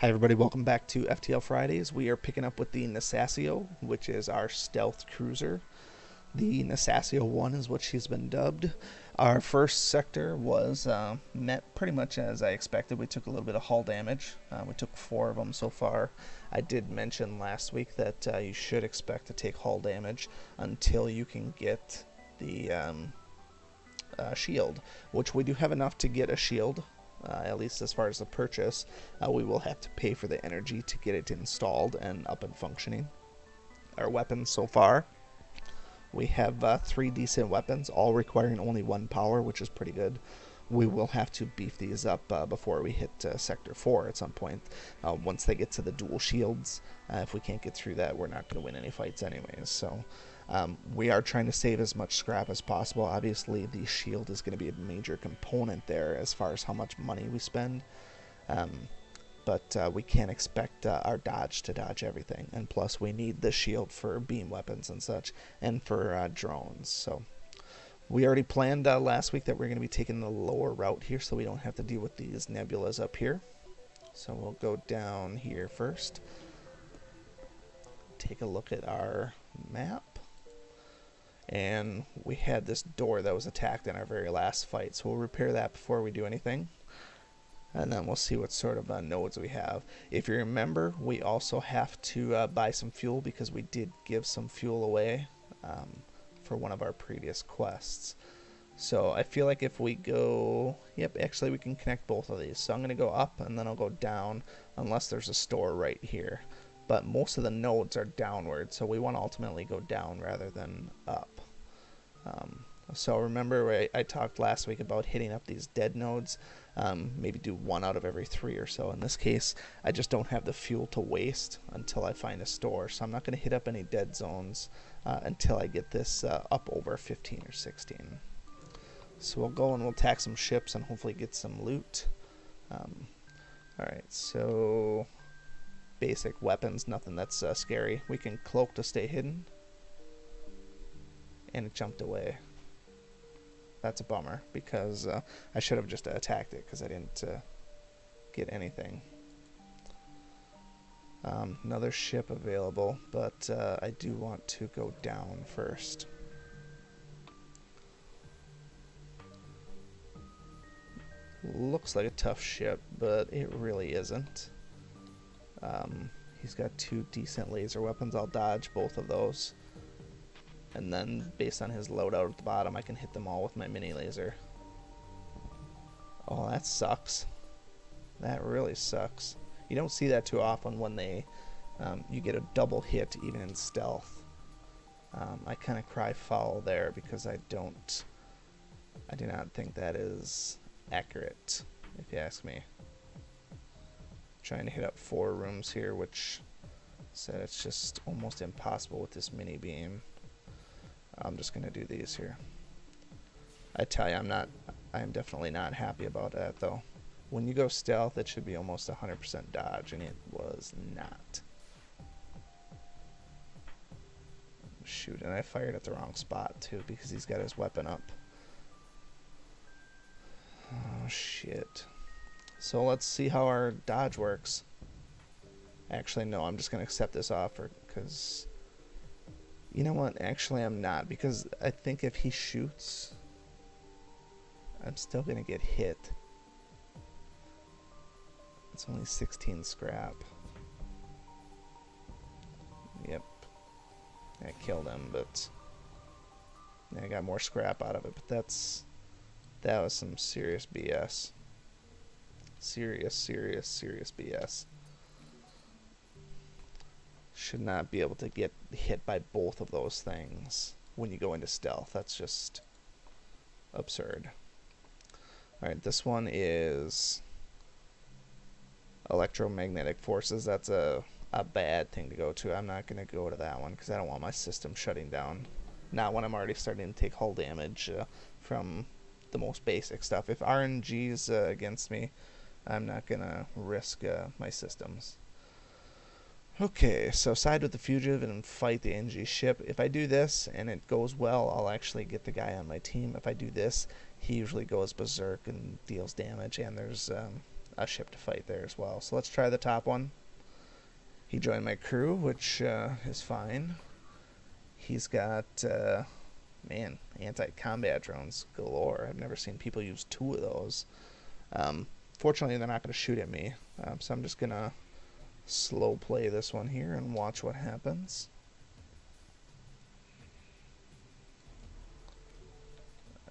Hi everybody, welcome back to FTL Fridays. We are picking up with the Nesasio, which is our stealth cruiser. The Nesasio1 is what she's been dubbed. Our first sector was met pretty much as I expected. We took a little bit of hull damage. We took 4 of them so far. I did mention last week that you should expect to take hull damage until you can get the shield, which we do have enough to get a shield. At least as far as the purchase, we will have to pay for the energy to get it installed and up and functioning. Our weapons so far, we have 3 decent weapons, all requiring only 1 power, which is pretty good. We will have to beef these up before we hit Sector 4 at some point. Once they get to the dual shields, if we can't get through that, we're not going to win any fights anyways. So we are trying to save as much scrap as possible. Obviously, the shield is going to be a major component there as far as how much money we spend. But we can't expect our dodge to dodge everything. And plus, we need the shield for beam weapons and such, and for drones. So we already planned last week that we're going to be taking the lower route here so we don't have to deal with these nebulas up here. So we'll go down here first. Take a look at our map. And we had this door that was attacked in our very last fight, so we'll repair that before we do anything. And then we'll see what sort of nodes we have. If you remember, we also have to buy some fuel because we did give some fuel away for one of our previous quests. So I feel like if we go... Yep, actually we can connect both of these. So I'm going to go up and then I'll go down unless there's a store right here. But most of the nodes are downward, so we want to ultimately go down rather than up. So remember I talked last week about hitting up these dead nodes, maybe do 1 out of every 3 or so. In this case, I just don't have the fuel to waste until I find a store, so I'm not going to hit up any dead zones until I get this up over 15 or 16. So we'll go and we'll attack some ships and hopefully get some loot. Alright, so basic weapons, nothing that's scary. We can cloak to stay hidden. And it jumped away. That's a bummer, because I should have just attacked it, because I didn't get anything. Another ship available, but I do want to go down first. Looks like a tough ship, but it really isn't. He's got 2 decent laser weapons. I'll dodge both of those. And then, based on his loadout at the bottom, I can hit them all with my mini laser. Oh, that sucks. That really sucks. You don't see that too often when they you get a double hit even in stealth. I kind of cry foul there because I do not think that is accurate, if you ask me. Trying to hit up 4 rooms here, which said it's just almost impossible with this mini beam. I'm just gonna do these here. I tell you, I am definitely not happy about that though. When you go stealth, it should be almost 100% dodge, and it was not. Shoot, and I fired at the wrong spot too because he's got his weapon up. Oh shit. So let's see how our dodge works. Actually, no, I'm just going to accept this offer because... You know what? Actually, I'm not, because I think if he shoots, I'm still going to get hit. It's only 16 scrap. Yep. I killed him, but I got more scrap out of it, but that was some serious BS. Serious BS. Should not be able to get hit by both of those things when you go into stealth. That's just absurd. Alright, this one is electromagnetic forces. That's a bad thing to go to. I'm not going to go to that one because I don't want my system shutting down. Not when I'm already starting to take hull damage from the most basic stuff. If RNG's against me, I'm not going to risk my systems. Okay, so side with the fugitive and fight the NG ship. If I do this and it goes well, I'll actually get the guy on my team. If I do this, he usually goes berserk and deals damage, and there's a ship to fight there as well. So let's try the top one. He joined my crew, which is fine. He's got, man, anti-combat drones galore. I've never seen people use 2 of those. Fortunately, they're not going to shoot at me, so I'm just going to slow play this one here and watch what happens.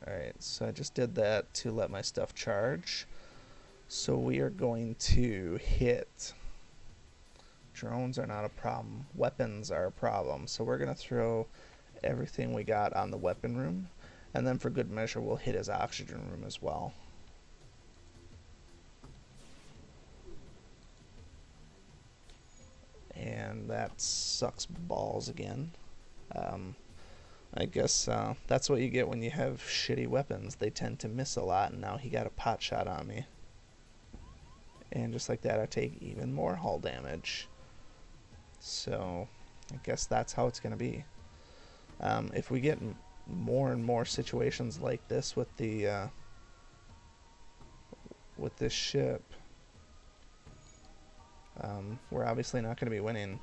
Alright, so I just did that to let my stuff charge. So we are going to hit. Drones are not a problem. Weapons are a problem. So we're going to throw everything we got on the weapon room. And then for good measure, we'll hit his oxygen room as well. And that sucks balls again. I guess that's what you get when you have shitty weapons. They tend to miss a lot, and now he got a pot shot on me. And just like that, I take even more hull damage. So I guess that's how it's going to be. If we get more and more situations like this with the with this ship, we're obviously not going to be winning.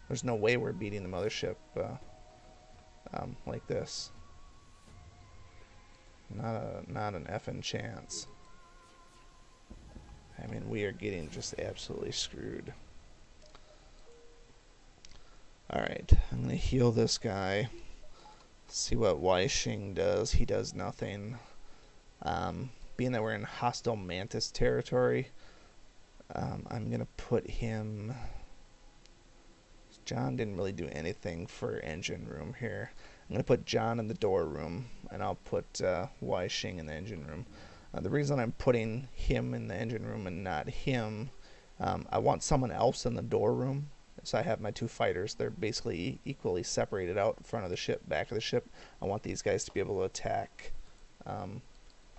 There's no way we're beating the mothership like this. Not an effing chance. I mean, we are getting just absolutely screwed. Alright, I'm going to heal this guy. See what Weishing does. He does nothing. Being that we're in hostile Mantis territory, I'm going to put him... John didn't really do anything for engine room here. I'm going to put John in the door room, and I'll put Weishing in the engine room. The reason I'm putting him in the engine room and not him, I want someone else in the door room. So I have my 2 fighters. They're basically equally separated out in front of the ship, back of the ship. I want these guys to be able to attack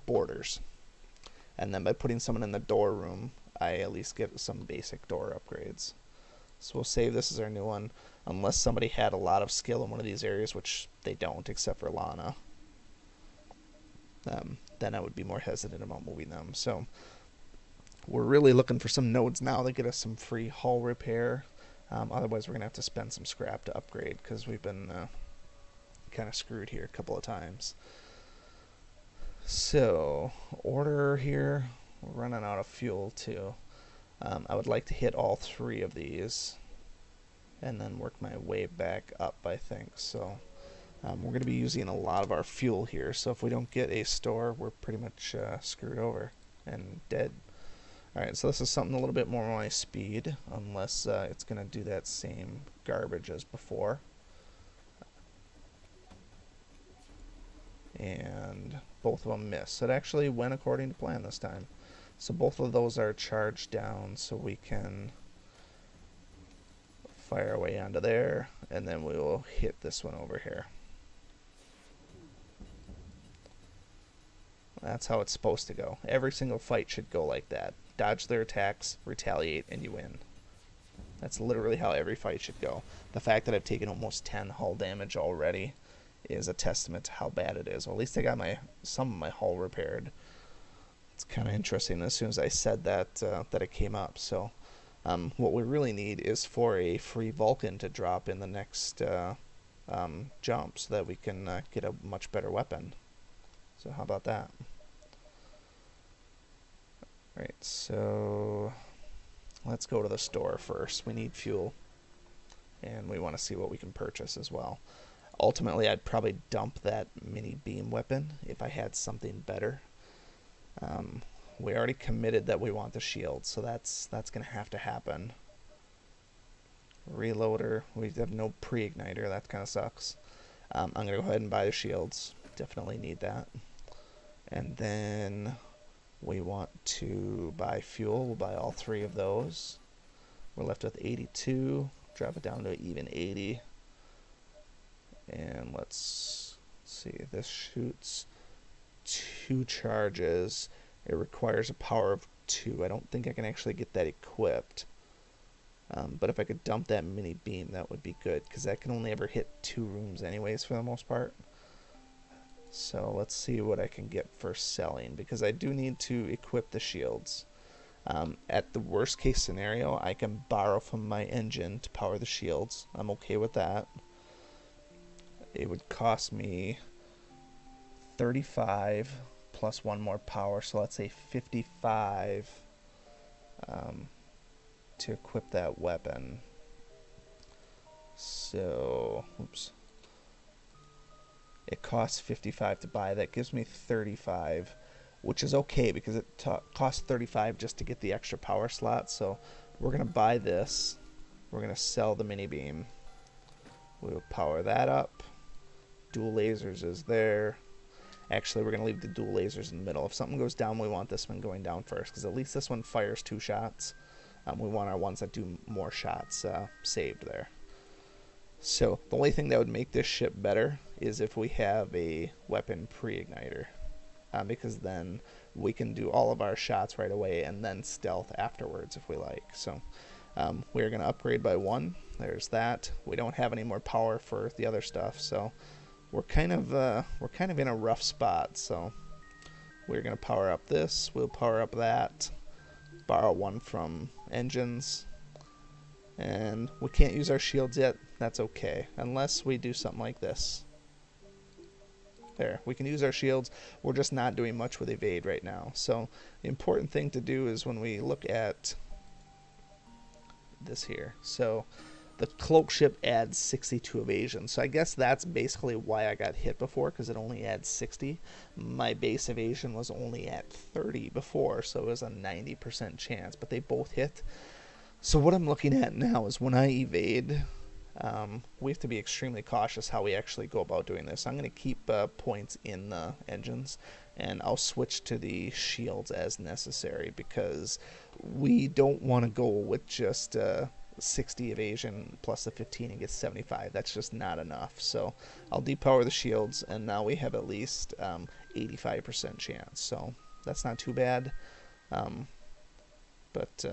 borders. And then by putting someone in the door room, I at least get some basic door upgrades. So we'll save this as our new one, unless somebody had a lot of skill in one of these areas, which they don't, except for Lana. Then I would be more hesitant about moving them. So we're really looking for some nodes now that get us some free hull repair. Otherwise, we're going to have to spend some scrap to upgrade, because we've been kind of screwed here a couple of times. So, order here. We're running out of fuel, too. I would like to hit all 3 of these and then work my way back up, I think. So, we're going to be using a lot of our fuel here. So, if we don't get a store, we're pretty much screwed over and dead. Alright, so this is something a little bit more my speed, unless it's going to do that same garbage as before. And both of them miss. So it actually went according to plan this time. So both of those are charged down, so we can fire our way onto there, and then we will hit this one over here. That's how it's supposed to go. Every single fight should go like that. Dodge their attacks, retaliate, and you win. That's literally how every fight should go. The fact that I've taken almost 10 hull damage already is a testament to how bad it is. Well, at least I got some of my hull repaired. It's kind of interesting. As soon as I said that, that it came up. So what we really need is for a free Vulcan to drop in the next jump, so that we can get a much better weapon. So how about that? Alright, so let's go to the store first. We need fuel, and we want to see what we can purchase as well. Ultimately, I'd probably dump that mini beam weapon if I had something better. We already committed that we want the shield, so that's going to have to happen. Reloader, we have no pre-igniter, that kind of sucks. I'm going to go ahead and buy the shields. Definitely need that. And then we want to buy fuel. We'll buy all 3 of those. We're left with 82. Drop it down to even 80. And let's see. This shoots 2 charges. It requires a power of 2. I don't think I can actually get that equipped. But if I could dump that mini beam, that would be good, because that can only ever hit 2 rooms anyways for the most part. So let's see what I can get for selling, because I do need to equip the shields. At the worst case scenario, I can borrow from my engine to power the shields. I'm okay with that. It would cost me 35 plus one more power, so let's say 55 to equip that weapon. So, oops. It costs 55 to buy. That gives me 35, which is okay because it costs 35 just to get the extra power slot. So we're going to buy this. We're going to sell the mini beam. We'll power that up. Dual lasers is there. Actually, we're going to leave the dual lasers in the middle. If something goes down, we want this one going down first because at least this one fires 2 shots. We want our ones that do more shots saved there. So the only thing that would make this ship better is if we have a weapon pre-igniter, because then we can do all of our shots right away and then stealth afterwards if we like. So we're going to upgrade by 1. There's that. We don't have any more power for the other stuff, so we're kind of in a rough spot. So we're going to power up this. We'll power up that. Borrow 1 from engines. And we can't use our shields yet. That's okay, unless we do something like this. There, we can use our shields. We're just not doing much with evade right now. So the important thing to do is when we look at this here. So the cloak ship adds 60 to evasion. So I guess that's basically why I got hit before, because it only adds 60. My base evasion was only at 30 before, so it was a 90% chance, but they both hit. So what I'm looking at now is when I evade, we have to be extremely cautious how we actually go about doing this. I'm going to keep points in the engines, and I'll switch to the shields as necessary because we don't want to go with just 60 evasion plus the 15 and get 75. That's just not enough. So I'll depower the shields, and now we have at least 85% chance. So that's not too bad. But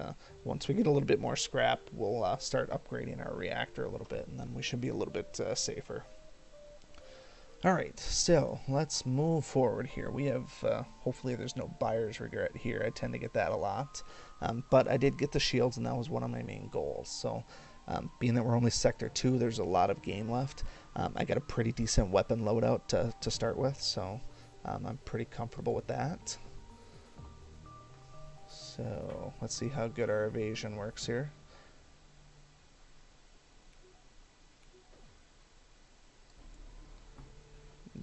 once we get a little bit more scrap, we'll start upgrading our reactor a little bit, and then we should be a little bit safer. Alright, so let's move forward here. We have, hopefully there's no buyer's regret here. I tend to get that a lot. But I did get the shields, and that was one of my main goals. So being that we're only Sector 2, there's a lot of game left. I got a pretty decent weapon loadout to start with, so I'm pretty comfortable with that. So let's see how good our evasion works here.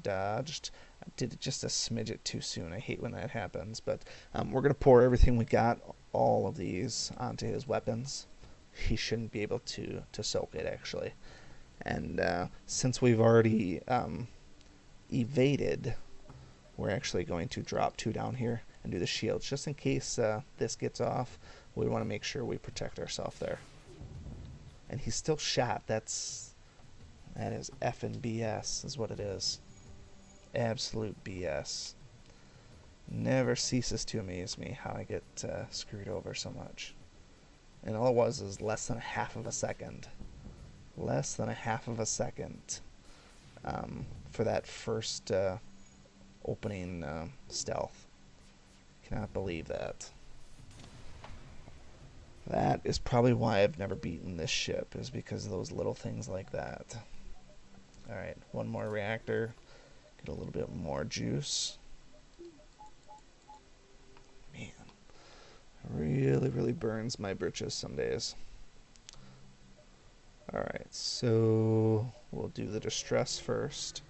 Dodged. I did it just a smidget too soon. I hate when that happens, but we're going to pour everything we got, all of these, onto his weapons. He shouldn't be able to soak it, actually. And since we've already evaded, we're actually going to drop 2 down here and do the shields. Just in case this gets off, we want to make sure we protect ourselves there. And he's still shot. That is effing BS is what it is. Absolute BS. Never ceases to amaze me how I get screwed over so much. And all it was is less than a half of a second. Less than a half of a second for that first opening stealth. Cannot believe that. That is probably why I've never beaten this ship, is because of those little things like that. Alright, 1 more reactor. Get a little bit more juice. Man, really burns my britches some days. Alright, so we'll do the distress first.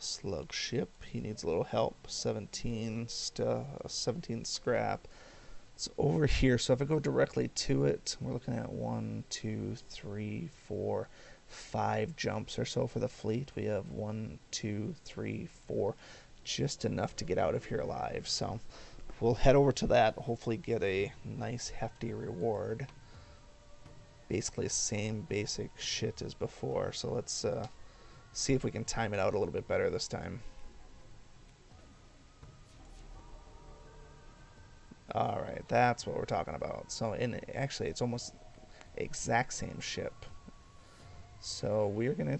Slug ship, he needs a little help. 17 scrap. It's over here, so if I go directly to it, we're looking at 1, 2, 3, 4, 5 jumps or so for the fleet. We have 1, 2, 3, 4, just enough to get out of here alive. So we'll head over to that, hopefully get a nice hefty reward. Basically the same basic shit as before, so let's see if we can time it out a little bit better this time. Alright, that's what we're talking about. So actually it's almost exact same ship. So we're gonna,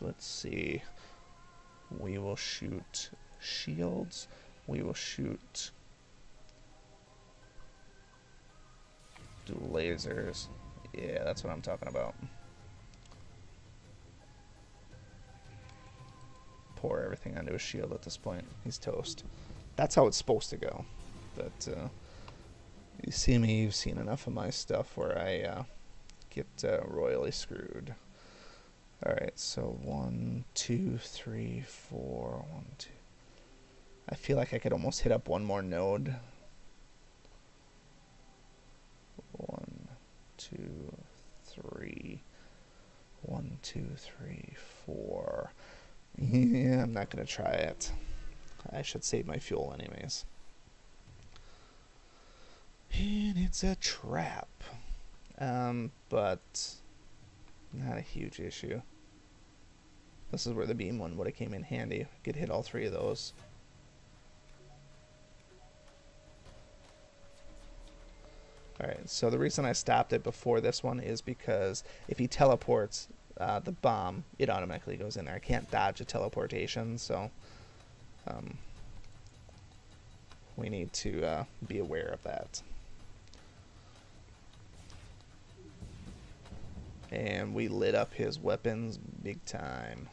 let's see, we will shoot shields. we will shoot dual lasers. Yeah, that's what I'm talking about. Pour everything onto his shield at this point. He's toast. That's how it's supposed to go. But you see me, you've seen enough of my stuff where I get royally screwed. Alright, so 1, 2, 3, 4, 1, 2. I feel like I could almost hit up one more node. 1, 2, 3. 1, 2, 3, 4. Yeah, I'm not going to try it. I should save my fuel anyways. And it's a trap. But not a huge issue. This is where the beam one would have came in handy. Could hit all three of those. Alright, so the reason I stopped it before this one is because if he teleports the bomb, it automatically goes in there. I can't dodge a teleportation, so we need to be aware of that. And we lit up his weapons big time.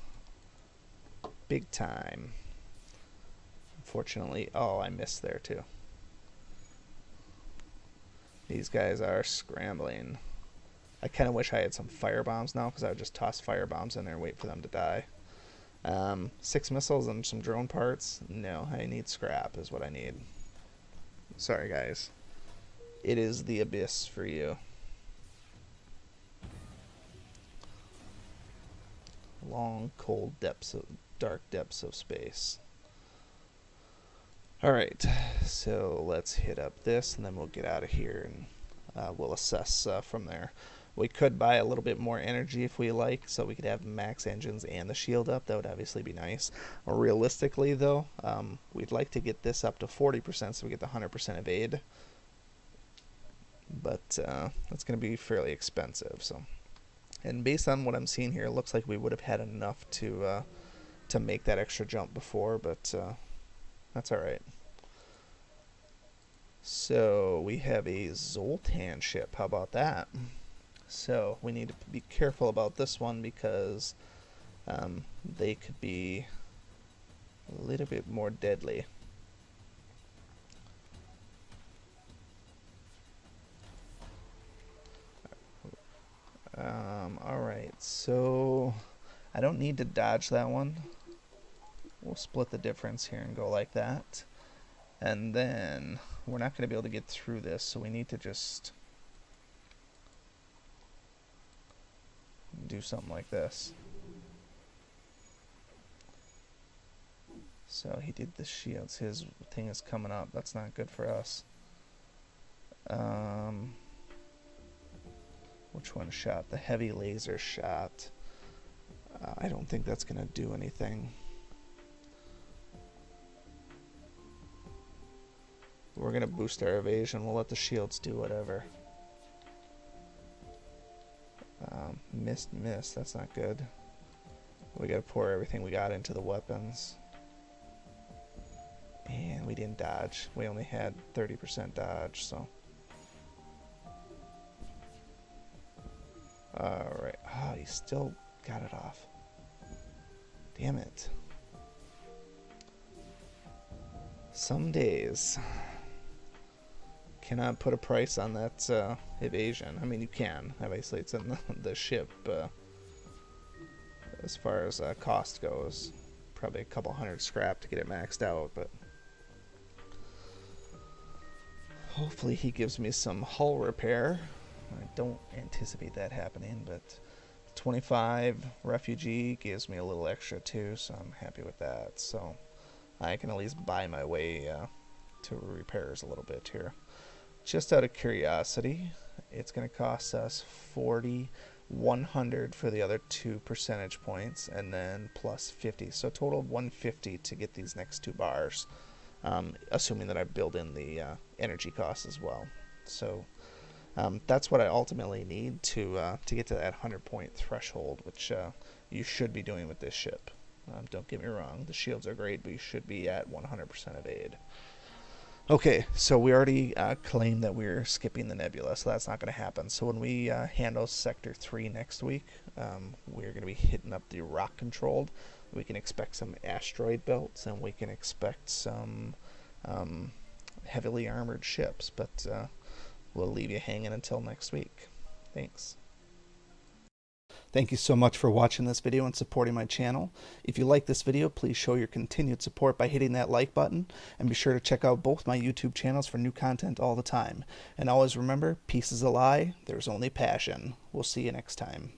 Big time. Unfortunately, oh, I missed there too. These guys are scrambling. I kind of wish I had some fire bombs now, because I would just toss fire bombs in there and wait for them to die. 6 missiles and some drone parts? No, I need scrap is what I need. Sorry guys. It is the abyss for you. Long, cold depths of dark depths of space. Alright, so let's hit up this and then we'll get out of here and we'll assess from there. We could buy a little bit more energy if we like, so we could have max engines and the shield up. That would obviously be nice. Realistically though, we'd like to get this up to 40% so we get the 100% evade. But that's going to be fairly expensive. So, and based on what I'm seeing here, it looks like we would have had enough to make that extra jump before, but that's alright. So we have a Zoltan ship. How about that? So we need to be careful about this one because they could be a little bit more deadly. Alright, so I don't need to dodge that one. We'll split the difference here and go like that. And then we're not going to be able to get through this, so we need to just do something like this. So he did the shields. His thing is coming up. That's not good for us. Which one shot? The heavy laser shot. I don't think that's going to do anything. We're going to boost our evasion. We'll let the shields do whatever. Miss. That's not good. We got to pour everything we got into the weapons. And we didn't dodge. We only had 30% dodge, so. Alright. Oh, he still got it off. Damn it. Some days. Cannot put a price on that evasion. I mean, you can. Obviously, it's in the ship. As far as cost goes, probably a couple hundred scrap to get it maxed out. But hopefully, he gives me some hull repair. I don't anticipate that happening, but 25 refugee gives me a little extra too, so I'm happy with that. So I can at least buy my way to repairs a little bit here. Just out of curiosity, it's going to cost us 40, 100 for the other 2 percentage points, and then plus 50. So total of 150 to get these next 2 bars, assuming that I build in the energy costs as well. So that's what I ultimately need to get to that 100-point threshold, which you should be doing with this ship. Don't get me wrong, the shields are great, but you should be at 100% of aid. Okay, so we already claimed that we're skipping the nebula, so that's not going to happen. So when we handle Sector 3 next week, we're going to be hitting up the rock controlled. We can expect some asteroid belts, and we can expect some heavily armored ships, but we'll leave you hanging until next week. Thanks. Thank you so much for watching this video and supporting my channel. If you like this video, please show your continued support by hitting that like button, and be sure to check out both my YouTube channels for new content all the time. And always remember, peace is a lie, there's only passion. We'll see you next time.